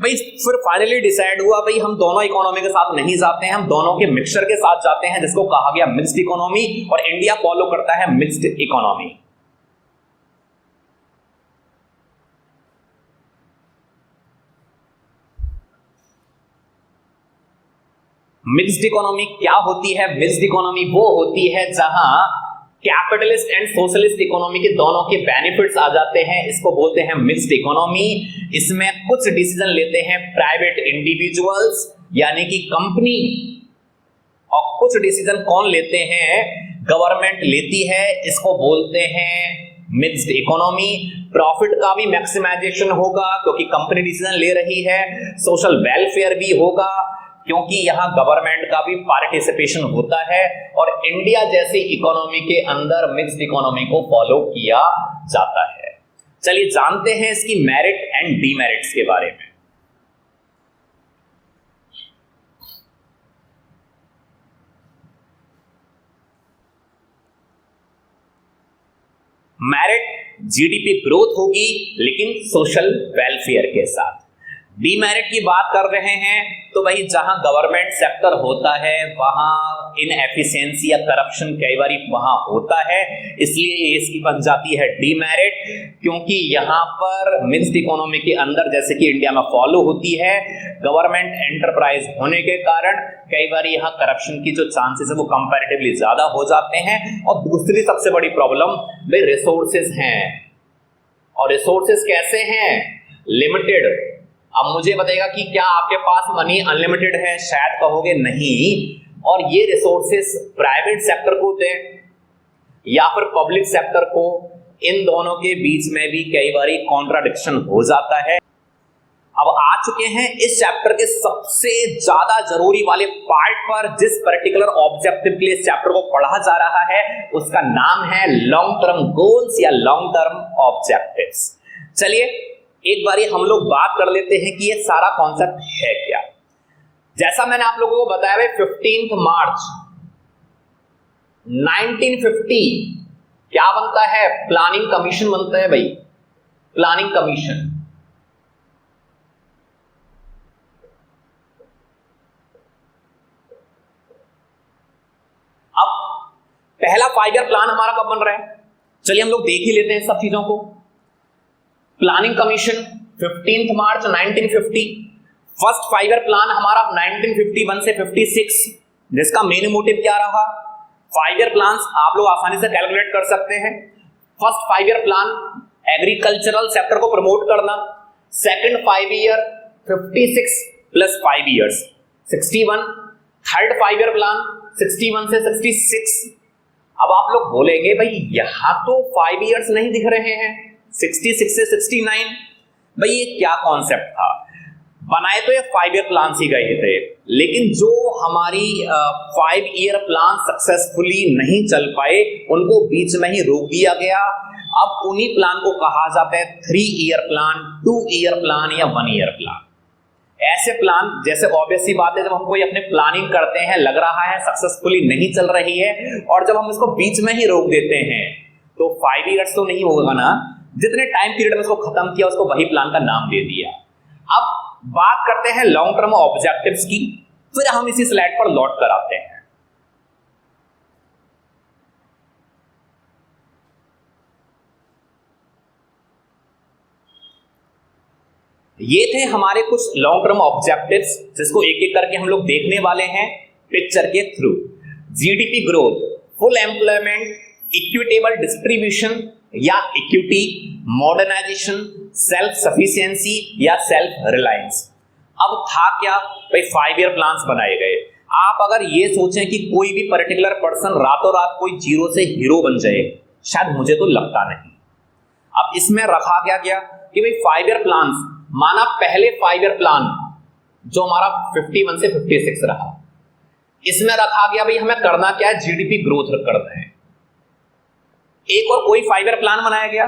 भाई फिर फाइनली डिसाइड हुआ भाई हम दोनों इकोनॉमी के साथ नहीं जाते हैं, हम दोनों के मिक्सचर के साथ जाते हैं, जिसको कहा गया मिक्स्ड इकोनॉमी। और इंडिया फॉलो करता है मिक्स्ड इकोनॉमी। मिक्स्ड इकोनॉमी क्या होती है? मिक्स्ड इकोनॉमी वो होती है जहां कैपिटलिस्ट एंड सोशलिस्ट इकोनॉमी के दोनों के बेनिफिट्स आ जाते हैं। इसको बोलते हैं मिक्स्ड इकोनॉमी। इसमें कुछ डिसीजन लेते हैं प्राइवेट इंडिविजुअल्स यानी कि कंपनी, और कुछ डिसीजन कौन लेते हैं? गवर्नमेंट लेती है। इसको बोलते हैं मिक्स्ड इकोनॉमी। प्रॉफिट का भी मैक्सिमाइजेशन होगा क्योंकि कंपनी डिसीजन ले रही है, सोशल वेलफेयर भी होगा क्योंकि यहां गवर्नमेंट का भी पार्टिसिपेशन होता है। और इंडिया जैसी इकोनॉमी के अंदर मिक्स्ड इकोनॉमी को फॉलो किया जाता है। चलिए जानते हैं इसकी मेरिट एंड डीमेरिट्स के बारे में। मेरिट, जीडीपी ग्रोथ होगी लेकिन सोशल वेलफेयर के साथ। डीमेरिट की बात कर रहे हैं तो भाई जहां गवर्नमेंट सेक्टर होता है वहां इनएफिशिएंसी या करप्शन कई बार वहां होता है, इसलिए इसकी बन जाती है डीमेरिट। क्योंकि यहां पर मिक्स्ड इकोनॉमी के अंदर जैसे कि इंडिया में फॉलो होती है, गवर्नमेंट एंटरप्राइज होने के कारण कई बार यहां करप्शन की जो चांसेस है वो कंपैरेटिवली ज्यादा हो जाते हैं। और दूसरी सबसे बड़ी प्रॉब्लम भाई रिसोर्सेज हैं, और रिसोर्सेज कैसे हैं? लिमिटेड। अब मुझे बताइएगा कि क्या आपके पास मनी अनलिमिटेड है? शायद कहोगे नहीं। और ये रिसोर्सेस प्राइवेट सेक्टर को दें या फिर पब्लिक सेक्टर को, इन दोनों के बीच में भी कई बार कॉन्ट्राडिक्शन हो जाता है। अब आ चुके हैं इस चैप्टर के सबसे ज्यादा जरूरी वाले पार्ट पर, जिस पर्टिकुलर ऑब्जेक्टिव के लिए इस चैप्टर को पढ़ा जा रहा है उसका नाम है लॉन्ग टर्म गोल्स या लॉन्ग टर्म ऑब्जेक्टिव्स। चलिए एक बारी हम लोग बात कर लेते हैं कि ये सारा कॉन्सेप्ट है क्या। जैसा मैंने आप लोगों को बताया है 15 मार्च 1950 क्या बनता है, प्लानिंग कमीशन बनता है भाई, प्लानिंग कमीशन। अब पहला 5 ईयर प्लान हमारा कब बन रहा है, चलिए हम लोग देख ही लेते हैं सब चीजों को। प्लानिंग कमीशन 15 मार्च 1950, फर्स्ट 5 ईयर प्लान हमारा 1951 से 56, जिसका मेन मोटिव क्या रहा, 5 ईयर प्लान्स आप लोग आसानी से कैलकुलेट कर सकते हैं। First 5 year plan agricultural sector को प्रमोट करना, second 5 year 56 plus 5 years 61, third 5 year plan 61 से 66। अब आप लोग बोलेंगे भाई यहां तो 5 ईयर्स नहीं दिख रहे हैं, 66 से 69, भाई ये क्या कॉन्सेप्ट था। बनाए तो ये 5 ईयर प्लान ही गए थे, लेकिन जो हमारी 5 ईयर प्लान सक्सेसफुली नहीं चल पाए उनको बीच में ही रोक दिया गया। अब उन्हीं प्लान को कहा जाता है 3 ईयर प्लान, 2 ईयर प्लान या 1 ईयर प्लान। ऐसे प्लान, जैसे ऑब्वियस सी बात है, जब हम कोई अपने प्लानिंग करते हैं, लग रहा है सक्सेसफुली नहीं चल रही है, और जब हम इसको बीच में ही रोक देते हैं तो 5 ईयर्स तो नहीं होगा ना, जितने टाइम पीरियड में उसको खत्म किया उसको वही प्लान का नाम दे दिया। अब बात करते हैं लॉन्ग टर्म ऑब्जेक्टिव्स की, फिर हम इसी स्लाइड पर लौट कर आते हैं। ये थे हमारे कुछ लॉन्ग टर्म ऑब्जेक्टिव्स, जिसको एक एक करके हम लोग देखने वाले हैं पिक्चर के through. GDP growth, full employment, equitable distribution या इक्विटी, मॉडर्नाइजेशन, सेल्फ सफिशिएंसी या सेल्फ रिलायंस। अब था क्या भाई, 5 ईयर प्लान्स बनाए गए। आप अगर ये सोचें कि कोई भी पर्टिकुलर पर्सन रातों रात कोई जीरो से हीरो बन जाए, शायद मुझे तो लगता नहीं। अब इसमें रखा गया कि भाई 5 ईयर प्लान्स, माना पहले 5 ईयर प्लान जो हमारा 51 से 56 रहा, इसमें रखा गया भाई हमें करना क्या है, जीडीपी ग्रोथ करना है। एक और कोई 5 ईयर प्लान बनाया गया,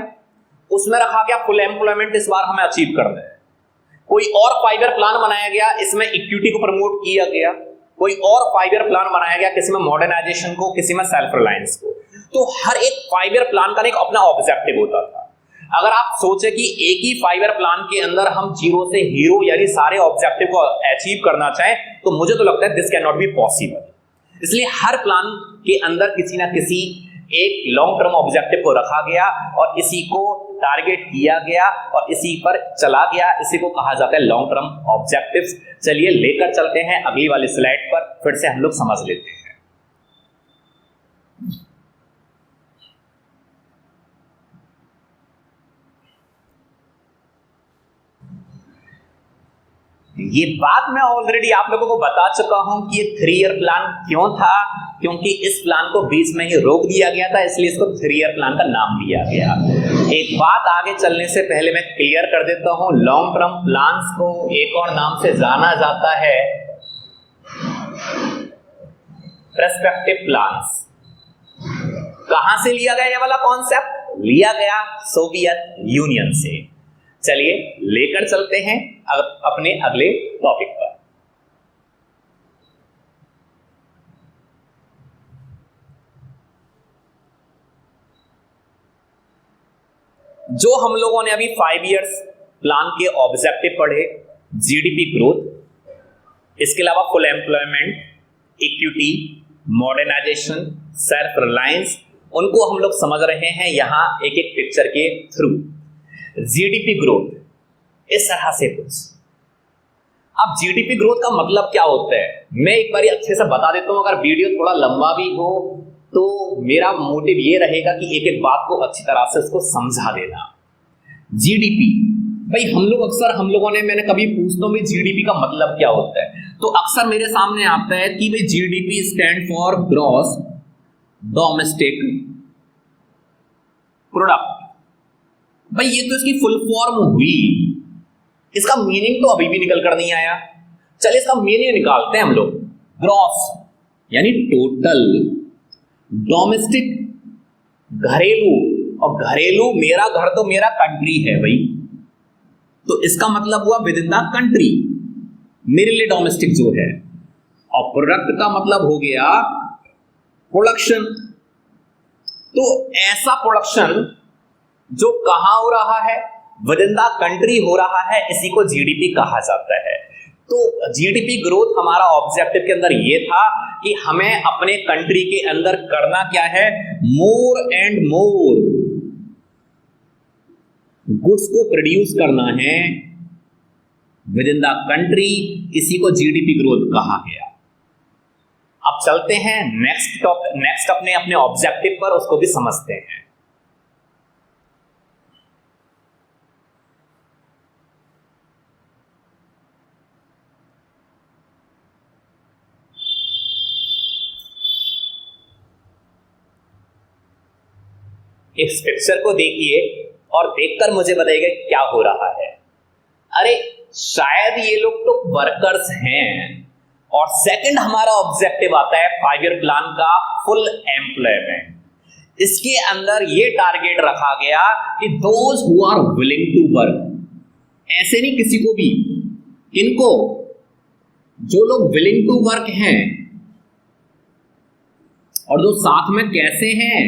उसमें रखा गया फुल एम्प्लॉयमेंट इस बार हमें अचीव करना है। कोई और 5 ईयर प्लान बनाया गया, इसमें इक्विटी को प्रमोट किया गया। कोई और 5 ईयर प्लान बनाया गया, किसी में मॉडर्नाइजेशन को, किसी में सेल्फ रिलायंस को। तो हर एक 5 ईयर प्लान का एक अपना ऑब्जेक्टिव होता था। अगर आप सोचे कि एक ही 5 ईयर प्लान के अंदर हम जीरो से हीरो यानी सारे ऑब्जेक्टिव को अचीव करना चाहें, तो मुझे तो लगता है this can not be possible. इसलिए हर प्लान के अंदर किसी ना किसी एक लॉन्ग टर्म ऑब्जेक्टिव को रखा गया और इसी को टारगेट किया गया और इसी पर चला गया। इसी को कहा जाता है लॉन्ग टर्म ऑब्जेक्टिव्स। चलिए लेकर चलते हैं अगली वाली स्लाइड पर, फिर से हम लोग समझ लेते हैं। ये बात मैं ऑलरेडी आप लोगों को बता चुका हूं कि ये 3 ईयर प्लान क्यों था, क्योंकि इस प्लान को बीच में ही रोक दिया गया था, इसलिए इसको 3 ईयर प्लान का नाम दिया गया। एक बात आगे चलने से पहले मैं क्लियर कर देता हूं, लॉन्ग टर्म प्लान्स को एक और नाम से जाना जाता है पर्सपेक्टिव प्लान्स। कहां से लिया गया ये वाला कॉन्सेप्ट? लिया गया सोवियत यूनियन से। चलिए लेकर चलते हैं अपने अगले टॉपिक पर। जो हम लोगों ने अभी 5 इयर्स प्लान के ऑब्जेक्टिव पढ़े, जीडीपी ग्रोथ, इसके अलावा full employment, equity, modernisation, self reliance, उनको हम लोग समझ रहे हैं यहां एक एक पिक्चर के थ्रू। जीडीपी ग्रोथ इस तरह से कुछ। अब जीडीपी ग्रोथ का मतलब क्या होता है मैं एक बार अच्छे से बता देता हूं। अगर वीडियो थोड़ा लंबा भी हो तो मेरा मोटिव ये रहेगा कि एक एक बात को अच्छी तरह से उसको समझा देना। जीडीपी भाई हम लोगों ने मैंने कभी पूछता हूं भाई जीडीपी का मतलब क्या होता है, तो अक्सर मेरे सामने आता है कि भाई GDP stand for gross domestic product. भाई ये तो इसकी फुल फॉर्म हुई, इसका मीनिंग तो अभी भी निकल कर नहीं आया। चलिए इसका मीनिंग निकालते हैं हम लोग। ग्रॉस यानी टोटल डोमेस्टिक, घरेलू, और घरेलू मेरा घर तो मेरा कंट्री है भाई, तो इसका मतलब हुआ विद इन द कंट्री, मेरे लिए डोमेस्टिक जो है। और प्रोडक्ट का मतलब हो गया प्रोडक्शन। तो ऐसा प्रोडक्शन जो कहां हो रहा है, विद इन द कंट्री हो रहा है, इसी को जीडीपी कहा जाता है। तो जीडीपी ग्रोथ हमारा ऑब्जेक्टिव के अंदर ये था कि हमें अपने कंट्री के अंदर करना क्या है, मोर एंड मोर गुड्स को प्रोड्यूस करना है विद इन द कंट्री, इसी को जीडीपी ग्रोथ कहा गया। अब चलते हैं नेक्स्ट अपने ऑब्जेक्टिव पर, उसको भी समझते हैं। इस पिक्चर को देखिए और देखकर मुझे बताइएगा क्या हो रहा है। अरे शायद ये लोग तो वर्कर्स हैं। और सेकंड हमारा ऑब्जेक्टिव आता है 5 ईयर प्लान का, फुल एम्प्लॉयमेंट। इसके अंदर ये टारगेट रखा गया कि those who are willing to work, ऐसे नहीं किसी को भी, किनको, जो लोग विलिंग टू वर्क हैं और जो साथ में कैसे हैं,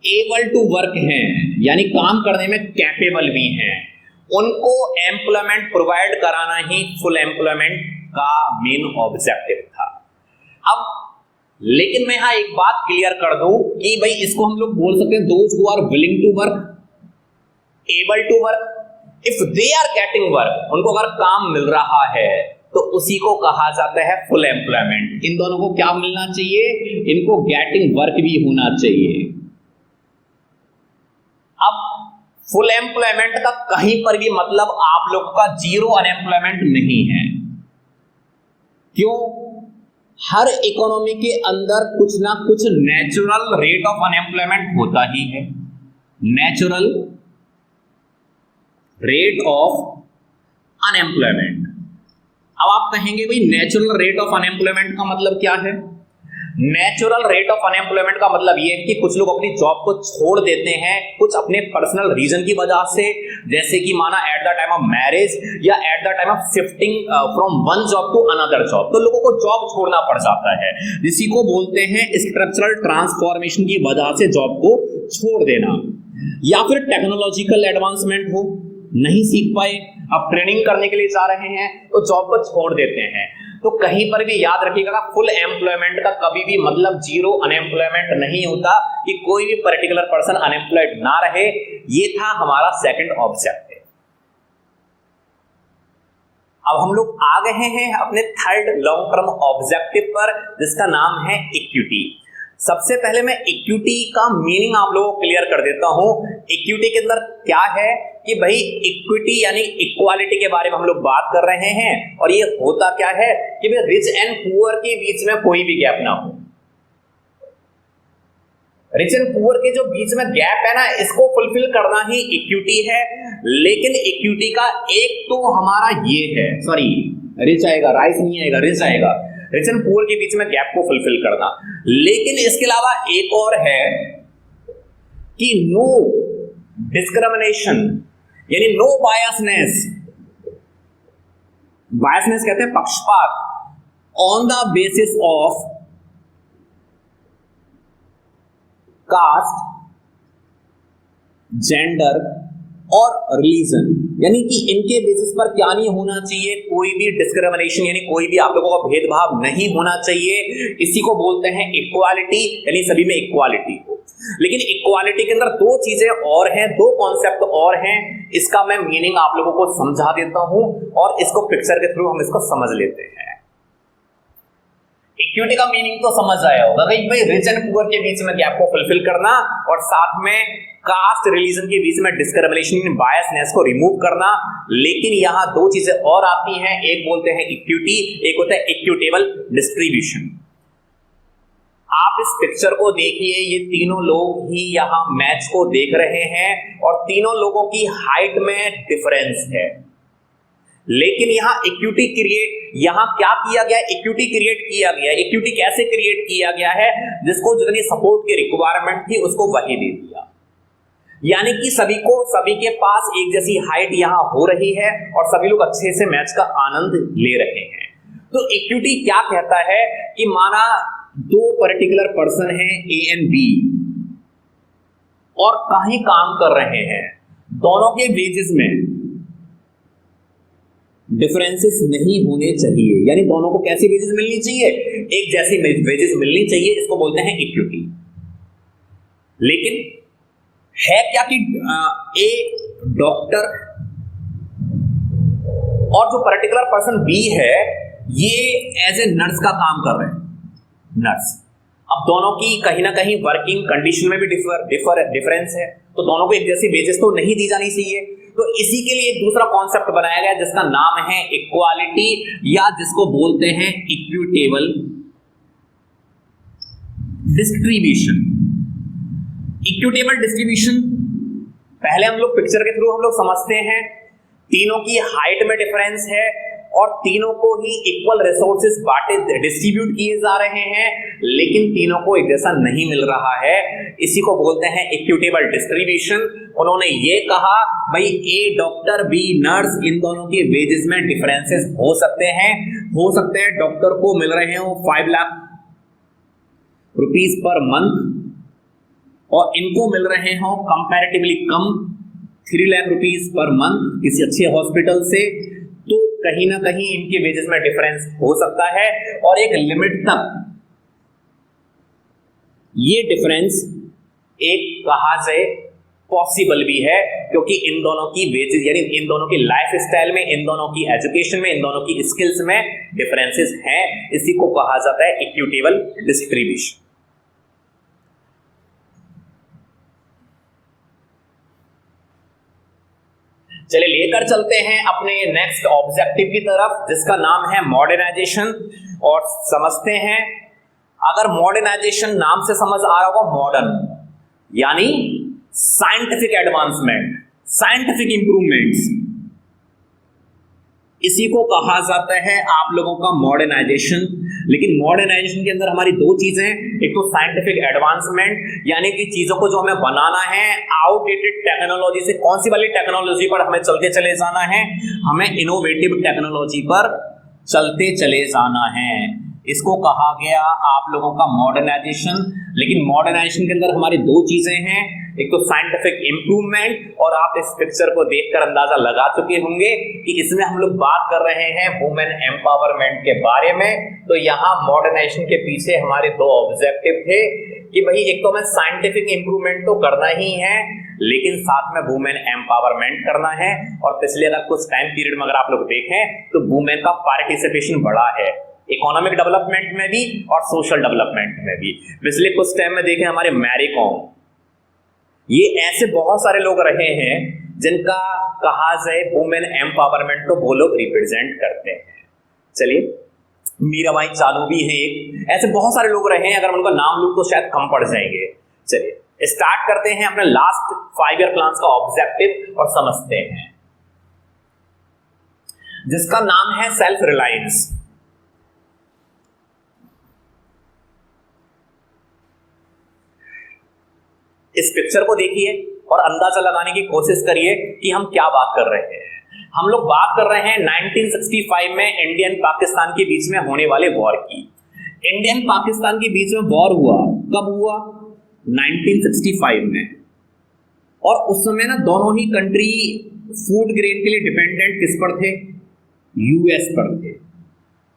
एबल टू वर्क हैं, यानी काम करने में कैपेबल भी हैं, उनको एम्प्लॉयमेंट प्रोवाइड कराना ही फुल एम्प्लॉयमेंट का मेन ऑब्जेक्टिव था। अब लेकिन मैं यहां एक बात क्लियर कर दूं कि भाई इसको हम लोग बोल सकते हैं those who are willing to work, able to work, if they are getting work, उनको अगर काम मिल रहा है तो उसी को कहा जाता है फुल एम्प्लॉयमेंट। इन दोनों को क्या मिलना चाहिए, इनको गेटिंग वर्क भी होना चाहिए। अब फुल एम्प्लॉयमेंट का कहीं पर भी मतलब आप लोगों का जीरो अनएम्प्लॉयमेंट नहीं है। क्यों? हर इकोनॉमी के अंदर कुछ ना कुछ नेचुरल रेट ऑफ अनएम्प्लॉयमेंट होता ही है। Natural rate of unemployment. अब आप कहेंगे भाई नेचुरल रेट ऑफ अनएम्प्लॉयमेंट का मतलब क्या है? नेचुरल रेट ऑफ अनएम्प्लॉयमेंट का मतलब यह है कि कुछ लोग अपनी जॉब को छोड़ देते हैं कुछ अपने पर्सनल रीजन की वजह से, जैसे कि माना at the time of marriage या at the time of shifting from one job to another job, तो लोगों को जॉब छोड़ना पड़ जाता है, जिसी को बोलते हैं स्ट्रक्चरल ट्रांसफॉर्मेशन की वजह से जॉब को छोड़ देना। या फिर टेक्नोलॉजिकल एडवांसमेंट हो, नहीं सीख पाए, अब ट्रेनिंग करने के लिए जा रहे हैं तो जॉब को छोड़ देते हैं। तो कहीं पर भी याद रखिएगा फुल एम्प्लॉयमेंट का कभी भी मतलब जीरो अनएम्प्लॉयमेंट नहीं होता कि कोई भी पर्टिकुलर पर्सन अनएम्प्लॉयड ना रहे। ये था हमारा सेकंड ऑब्जेक्टिव। अब हम लोग आ गए हैं अपने थर्ड लॉन्ग टर्म ऑब्जेक्टिव पर, जिसका नाम है इक्विटी। सबसे पहले मैं इक्विटी का मीनिंग आप लोगों को क्लियर कर देता हूं। इक्विटी के अंदर क्या है कि भाई इक्विटी यानी इक्वालिटी के बारे में हम लोग बात कर रहे हैं। और ये होता क्या है कि भाई रिच एंड पुअर के बीच में कोई भी गैप ना हो। रिच एंड पुअर के जो बीच में गैप है ना, इसको फुलफिल करना ही इक्विटी है। लेकिन इक्विटी का एक तो हमारा ये है, सॉरी रिच आएगा, राइस नहीं आएगा, रिच आएगा, रिच एंड पुअर के बीच में गैप को फुलफिल करना। लेकिन इसके अलावा एक और है कि नो डिस्क्रिमिनेशन, यानी नो बायसनेस। बायसनेस कहते हैं पक्षपात, on the basis of caste, gender और रिलीजन, यानी कि इनके बेसिस पर क्या नहीं होना चाहिए, कोई भी डिस्क्रिमिनेशन यानी कोई भी आप लोगों का भेदभाव नहीं होना चाहिए। इसी को बोलते हैं इक्वालिटी, यानी सभी में इक्वालिटी हो। लेकिन इक्वालिटी के अंदर दो चीजें और हैं, दो कॉन्सेप्ट और हैं। इसका मैं मीनिंग आप लोगों को समझा देता हूं और इसको पिक्चर के थ्रू हम इसको समझ लेते हैं। इक्विटी का मीनिंग तो समझ आया होगा कि भाई रिच एंड पुअर के बीच में गैप को फुलफिल करना और साथ में कास्ट रिलीजन के बीच में डिस्क्रिमिनेशन बायसनेस को रिमूव करना। लेकिन यहां दो चीजें और आती हैं, एक बोलते हैं इक्विटी, एक होता है इक्विटेबल डिस्ट्रीब्यूशन। आप इस पिक्चर को देखिए, ये तीनों लोग ही यहाँ मैच को देख रहे हैं और तीनों लोगों की हाइट में डिफरेंस है, लेकिन यहाँ इक्विटी क्रिएट, यहाँ क्या किया गया, इक्विटी क्रिएट किया गया। इक्विटी कैसे क्रिएट किया गया है, जिसको जितनी सपोर्ट की रिक्वायरमेंट थी उसको वही दे दिया, यानी कि सभी के पास एक जैसी हाइट यहाँ हो रही है और सभी लोग अच्छे से मैच का आनंद ले रहे हैं। तो इक्विटी क्या कहता है कि माना दो पर्टिकुलर पर्सन हैं ए एंड बी और कहीं काम कर रहे हैं, दोनों के वेजेस में डिफरेंसेस नहीं होने चाहिए, यानी दोनों को कैसी वेजेस मिलनी चाहिए, एक जैसी वेजेस मिलनी चाहिए, इसको बोलते हैं इक्विटी। लेकिन है क्या कि ए डॉक्टर और जो पर्टिकुलर पर्सन बी है ये एज ए नर्स का काम कर रहे हैं, नर्स। अब दोनों की कहीं ना कहीं वर्किंग कंडीशन में भी डिफरेंस है, तो दोनों को एक जैसी वेजेस तो नहीं दी जानी चाहिए। तो इसी के लिए एक दूसरा कॉन्सेप्ट बनाया गया जिसका नाम है इक्वालिटी, या जिसको बोलते हैं इक्विटेबल डिस्ट्रीब्यूशन। इक्विटेबल डिस्ट्रीब्यूशन पहले हम लोग पिक्चर के थ्रू हम लोग समझते हैं, तीनों की हाइट में डिफरेंस है और तीनों को ही इक्वल रिसोर्सेज बांटे डिस्ट्रीब्यूट किए जा रहे हैं, लेकिन तीनों को एक जैसा नहीं मिल रहा है, इसी को बोलते हैं इक्विटेबल डिस्ट्रीब्यूशन। उन्होंने ये कहा भाई ए डॉक्टर बी नर्स, इन दोनों के वेजेस में डिफरेंसेस हो सकते हैं डॉक्टर को मिल रहे हो 5 लाख रुपीस पर मंथ और इनको मिल रहे हो कंपैरेटिवली कम 3 लाख रुपीस पर मंथ किसी अच्छे हॉस्पिटल से, तो कहीं ना कहीं इनके वेजेस में डिफरेंस हो सकता है और एक लिमिट तक ये डिफरेंस एक कहा जाए पॉसिबल भी है, क्योंकि इन दोनों की वेजेस यानी इन दोनों की लाइफ स्टाइल में, इन दोनों की एजुकेशन में, इन दोनों की स्किल्स में डिफरेंसेस हैं। इसी को कहा जाता है इक्विटेबल डिस्ट्रीब्यूशन। चलिए लेकर चलते हैं अपने नेक्स्ट ऑब्जेक्टिव की तरफ, जिसका नाम है मॉडर्नाइजेशन, और समझते हैं। अगर मॉडर्नाइजेशन नाम से समझ आ रहा होगा, मॉडर्न यानी साइंटिफिक एडवांसमेंट, साइंटिफिक इंप्रूवमेंट्स, इसी को कहा जाता है आप लोगों का मॉडर्नाइजेशन। लेकिन मॉडर्नाइजेशन के अंदर हमारी दो चीजें हैं, एक तो साइंटिफिक एडवांसमेंट यानी कि चीजों को जो हमें बनाना है आउटडेटेड टेक्नोलॉजी से, कौन सी वाली टेक्नोलॉजी पर हमें चलते चले जाना है, हमें इनोवेटिव टेक्नोलॉजी पर चलते चले जाना है, इसको कहा गया आप लोगों का मॉडर्नाइजेशन। लेकिन मॉडर्नाइजेशन के अंदर हमारी दो चीजें हैं, एक तो साइंटिफिक इंप्रूवमेंट, और आप इस पिक्चर को देखकर अंदाजा लगा चुके होंगे कि इसमें हम लोग बात कर रहे हैं वुमेन एम्पावरमेंट के बारे में। तो यहाँ मॉडर्नाइजेशन के पीछे हमारे दो ऑब्जेक्टिव थे कि भाई एक तो हमें साइंटिफिक इंप्रूवमेंट तो करना ही है, लेकिन साथ में वुमेन एम्पावरमेंट करना है। और पिछले अगर कुछ टाइम पीरियड में अगर आप लोग देखें तो वुमेन का पार्टिसिपेशन बढ़ा है, इकोनॉमिक डेवलपमेंट में भी और सोशल डेवलपमेंट में भी। पिछले कुछ टाइम में देखें हमारे मैरी कॉम, ये ऐसे बहुत सारे लोग रहे हैं जिनका कहा जाए वुमेन एम्पावरमेंट को वो लोग रिप्रेजेंट करते हैं। चलिए मीराबाई चानू भी है एक, ऐसे बहुत सारे लोग रहे हैं, अगर उनका नाम लूं तो शायद कम पड़ जाएंगे। चलिए स्टार्ट करते हैं अपने लास्ट 5 ईयर प्लान का ऑब्जेक्टिव और समझते हैं, जिसका नाम है सेल्फ रिलायंस। इस पिक्चर को देखिए और अंदाजा लगाने की कोशिश करिए कि हम क्या बात कर रहे हैं। हम लोग बात कर रहे हैं 1965 में इंडियन पाकिस्तान के बीच में होने वाले वॉर की। इंडियन पाकिस्तान के बीच में वॉर हुआ, कब हुआ? 1965 में। और उस समय ना दोनों ही कंट्री फूड ग्रेन के लिए डिपेंडेंट किस पर थे? यूएस पर थे।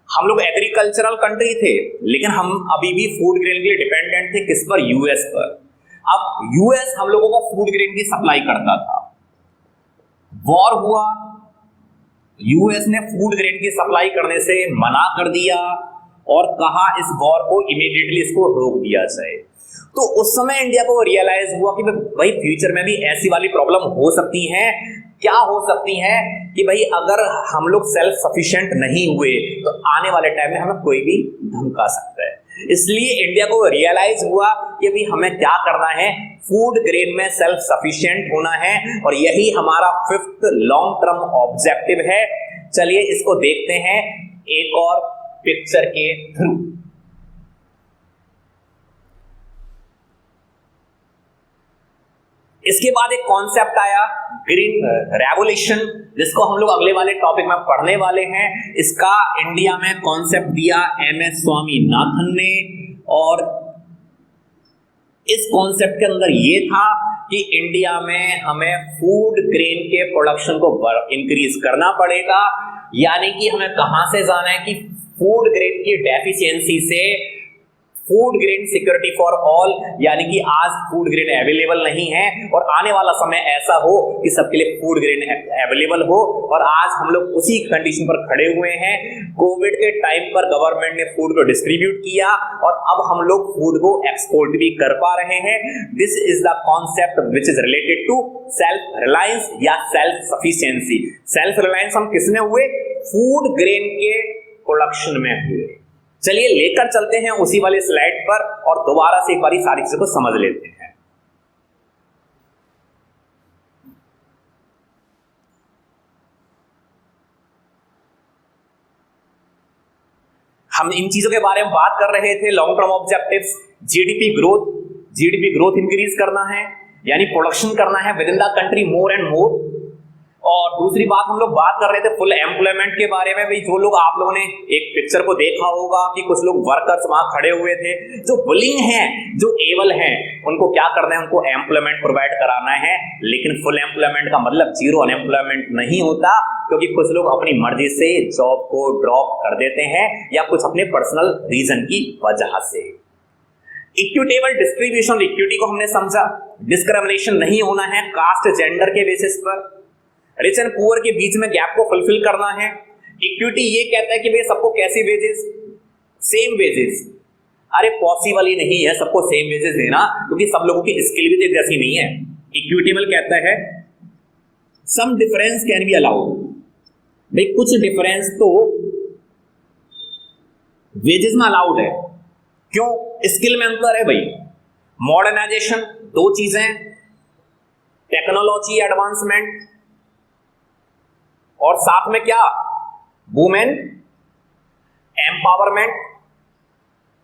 हम लोग एग्रीकल्चरल कंट्री थे, लेकिन हम अभी भी फूड ग्रेन के लिए डिपेंडेंट थे, किस पर? यूएस पर। अब यूएस हम लोगों को फूड ग्रेन की सप्लाई करता था, वॉर हुआ, यूएस ने फूड ग्रेन की सप्लाई करने से मना कर दिया और कहा इस वॉर को इमीडिएटली इसको रोक दिया जाए। तो उस समय इंडिया को रियलाइज हुआ कि भाई फ्यूचर में भी ऐसी वाली प्रॉब्लम हो सकती है। क्या हो सकती है कि भाई अगर हम लोग सेल्फ सफिशिएंट नहीं हुए तो आने वाले टाइम में हमें कोई भी धमका सकता है। इसलिए इंडिया को रियलाइज हुआ कि अभी हमें क्या करना है, फूड ग्रेन में सेल्फ सफिशिएंट होना है, और यही हमारा 5th लॉन्ग टर्म ऑब्जेक्टिव है। चलिए इसको देखते हैं एक और पिक्चर के थ्रू। इसके बाद एक कॉन्सेप्ट आया ग्रीन रेवोल्यूशन, जिसको हम लोग अगले वाले टॉपिक में पढ़ने वाले हैं। इसका इंडिया में कॉन्सेप्ट दिया MS स्वामीनाथन ने, और इस कॉन्सेप्ट के अंदर ये था कि इंडिया में हमें फूड ग्रेन के प्रोडक्शन को इंक्रीज करना पड़ेगा। यानी कि हमें कहां से जाना है कि फूड ग्रेन की डेफिशिएंसी से food grain security for all, यानी कि आज फूड ग्रेन अवेलेबल नहीं है और आने वाला समय ऐसा हो कि सबके लिए फूड ग्रेन अवेलेबल हो। और आज हम लोग उसी कंडीशन पर खड़े हुए हैं। कोविड के टाइम पर गवर्नमेंट ने फूड को डिस्ट्रीब्यूट किया और अब हम लोग फूड को एक्सपोर्ट भी कर पा रहे हैं। This is the concept which is related to self reliance या सेल्फ सफिशिएंसी। सेल्फ रिलायंस हम किसमें हुए? फूड ग्रेन के प्रोडक्शन में हुए। चलिए लेकर चलते हैं उसी वाले स्लाइड पर और दोबारा से एक बारी सारी चीजों को समझ लेते हैं। हम इन चीजों के बारे में बात कर रहे थे, long term objectives. GDP growth increase करना है, यानी प्रोडक्शन करना है with in the country more and more. और दूसरी बात हम लोग बात कर रहे थे फुल एम्प्लॉयमेंट के बारे में। भाई जो लोग, आप लोगों ने एक पिक्चर को देखा होगा कि कुछ लोग वर्कर्स वहां खड़े हुए थे, जो विलिंग हैं, जो एबल हैं, उनको क्या करना है? उनको एम्प्लॉयमेंट प्रोवाइड कराना है। लेकिन फुल एम्प्लॉयमेंट का मतलब जीरो अनएम्प्लॉयमेंट नहीं होता, क्योंकि कुछ लोग अपनी मर्जी से जॉब को ड्रॉप कर देते हैं या कुछ अपने पर्सनल रीजन की वजह से। इक्विटेबल डिस्ट्रीब्यूशन, इक्विटी को हमने समझा। डिस्क्रिमिनेशन नहीं होना है कास्ट जेंडर के बेसिस पर। रिच एंड पुअर के बीच में गैप को फुलफिल करना है। इक्विटी ये कहता है कि भाई सबको कैसे वेजेस? Same wages. अरे पॉसिबल ही नहीं है सबको सेम वेजेस देना, क्योंकि सब लोगों की स्किल भी एक जैसी नहीं है। इक्विटेबल कहता है some difference can be allowed. भाई कुछ डिफरेंस तो वेजेस में अलाउड है। क्यों? स्किल में अंतर है भाई। मॉडर्नाइजेशन, दो चीजें, टेक्नोलॉजी एडवांसमेंट और साथ में क्या? Women empowerment.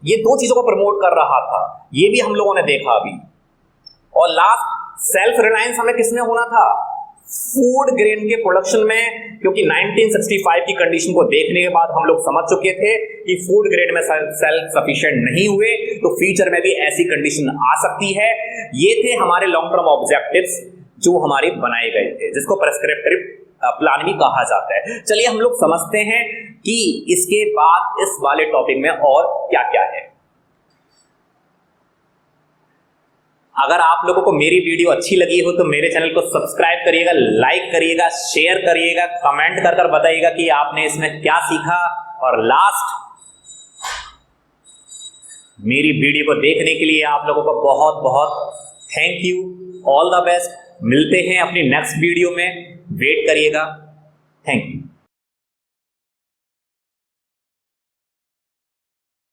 ये दो चीजों को प्रमोट कर रहा था, ये भी हम लोगों ने देखा अभी। और लास्ट सेल्फ रिलायंस हमें किसमें होना था? फूड ग्रेन के प्रोडक्शन में। क्योंकि 1965 की कंडीशन को देखने के बाद हम लोग समझ चुके थे कि फूड ग्रेन में सेल्फ सफिशिएंट नहीं हुए तो फ्यूचर में भी ऐसी कंडीशन आ सकती है। ये थे हमारे लॉन्ग टर्म ऑब्जेक्टिव्स जो हमारे बनाए गए थे, जिसको प्रेस्क्रिप्टिव प्लान भी कहा जाता है। चलिए हम लोग समझते हैं कि इसके बाद इस वाले टॉपिक में और क्या क्या है। अगर आप लोगों को मेरी वीडियो अच्छी लगी हो तो मेरे चैनल को सब्सक्राइब करिएगा, लाइक करिएगा, शेयर करिएगा, कमेंट कर बताइएगा कि आपने इसमें क्या सीखा। और लास्ट, मेरी वीडियो को देखने के लिए आप लोगों को बहुत बहुत thank you. All the best. मिलते हैं अपनी नेक्स्ट वीडियो में, वेट करिएगा। Thank you.